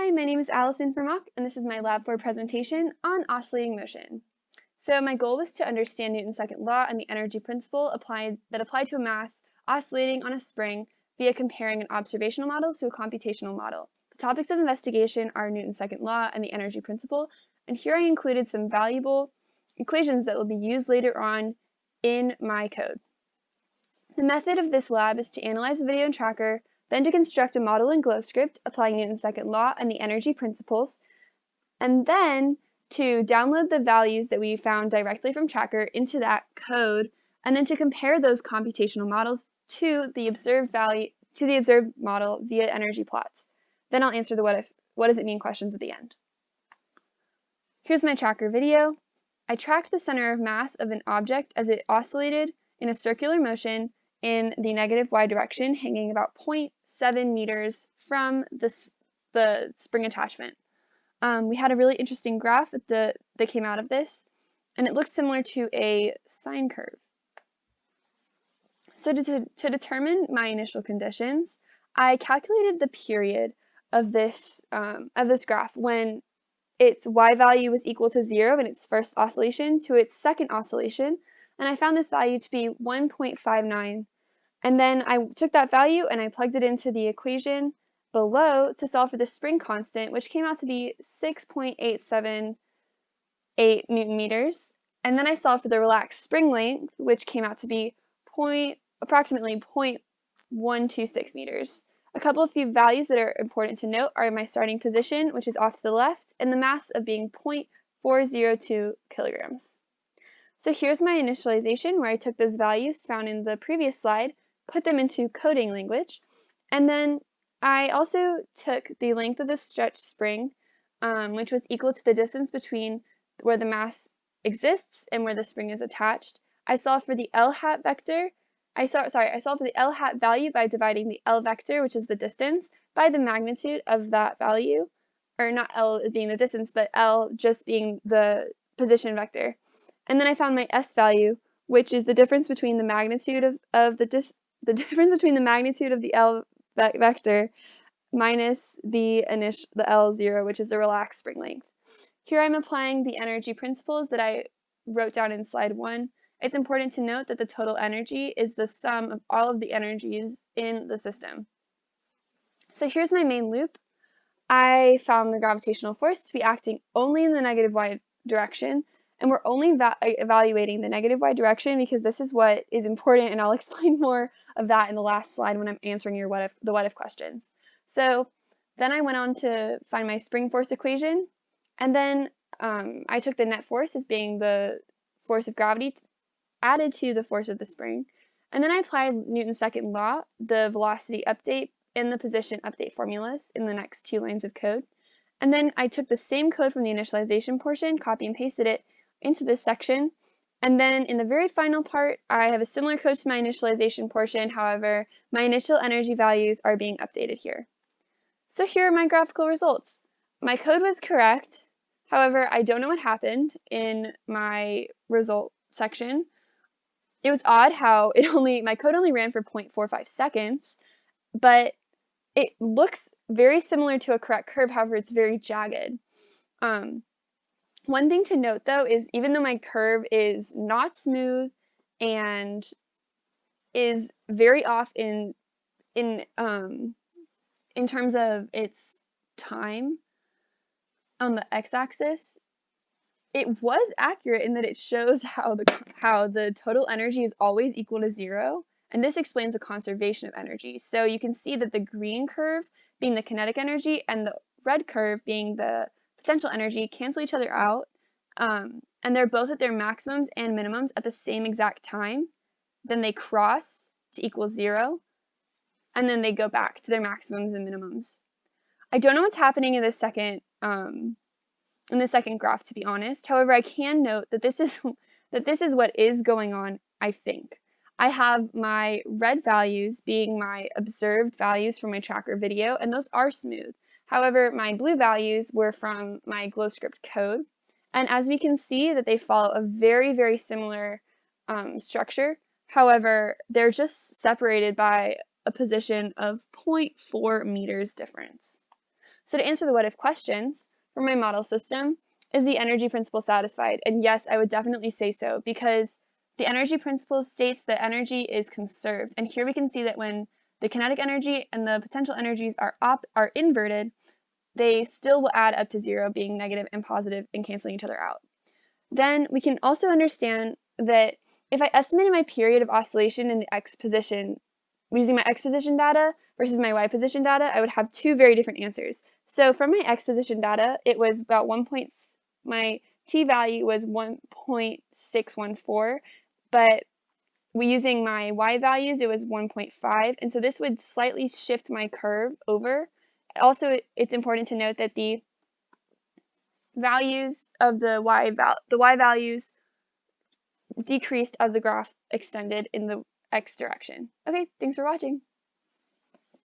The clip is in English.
Hi, my name is Allison Vermock, and this is my Lab 4 presentation on oscillating motion. So my goal was to understand Newton's second law and the energy principle that applied to a mass oscillating on a spring via comparing an observational model to a computational model. The topics of investigation are Newton's second law and the energy principle, and here I included some valuable equations that will be used later on in my code. The method of this lab is to analyze a video and tracker, then to construct a model in GlowScript applying Newton's second law and the energy principles, and then to download the values that we found directly from tracker into that code, and then to compare those computational models to the observed model via energy plots. Then I'll answer the what does it mean questions at the end. Here's my tracker video. I tracked the center of mass of an object as it oscillated in a circular motion in the negative y direction, hanging about 0.7 meters from the spring attachment. We had a really interesting graph that came out of this, and it looked similar to a sine curve. So to determine my initial conditions, I calculated the period of this graph when its y value was equal to 0 in its first oscillation to its second oscillation, and I found this value to be 1.59. And then I took that value and I plugged it into the equation below to solve for the spring constant, which came out to be 6.878 Newton meters. And then I solved for the relaxed spring length, which came out to be approximately 0.126 meters. A couple of few values that are important to note are my starting position, which is off to the left, and the mass of being 0.402 kilograms. So here's my initialization, where I took those values found in the previous slide, put them into coding language, and then I also took the length of the stretch spring, which was equal to the distance between where the mass exists and where the spring is attached. I solved for the L hat vector. I solved for the L hat value by dividing the L vector, which is the distance, by the magnitude of that value, or not L being the distance, but L just being the position vector. And then I found my S value, which is the difference between the magnitude of the difference between the magnitude of the L vector minus the L0, which is the relaxed spring length. Here I'm applying the energy principles that I wrote down in slide 1. It's important to note that the total energy is the sum of all of the energies in the system. So here's my main loop. I found the gravitational force to be acting only in the negative y direction, and we're only evaluating the negative y direction because this is what is important, and I'll explain more of that in the last slide when I'm answering your the what if questions. So then I went on to find my spring force equation, and then I took the net force as being the force of gravity added to the force of the spring, and then I applied Newton's second law, the velocity update, and the position update formulas in the next 2 lines of code. And then I took the same code from the initialization portion, copy and pasted it into this section, and then in the very final part I have a similar code to my initialization portion. However, my initial energy values are being updated here. So here are my graphical results. My code was correct, however I don't know what happened in my result section. It was odd how my code only ran for 0.45 seconds, but it looks very similar to a correct curve. However, it's very jagged. One thing to note though is even though my curve is not smooth and is very off in terms of its time on the x-axis, it was accurate in that it shows how the total energy is always equal to 0, and this explains the conservation of energy. So you can see that the green curve being the kinetic energy and the red curve being the potential energy cancel each other out, and they're both at their maximums and minimums at the same exact time. Then they cross to equal 0, and then they go back to their maximums and minimums. I don't know what's happening in the second graph, to be honest. However, I can note that this is what is going on, I think. I have my red values being my observed values from my tracker video, and those are smooth. However, my blue values were from my GlowScript code, and as we can see that they follow a very, very similar structure. However, they're just separated by a position of 0.4 meters difference. So to answer the what if questions for my model system, is the energy principle satisfied? And yes, I would definitely say so, because the energy principle states that energy is conserved. And here we can see that when the kinetic energy and the potential energies are inverted, they still will add up to 0, being negative and positive and canceling each other out. Then we can also understand that if I estimated my period of oscillation in the x position using my x position data versus my y position data, I would have two very different answers. So from my x position data, it was about my t value was 1.614, but using my y values, it was 1.5, and so this would slightly shift my curve over. Also, it's important to note that the values of the y values decreased as the graph extended in the x direction. Okay, thanks for watching.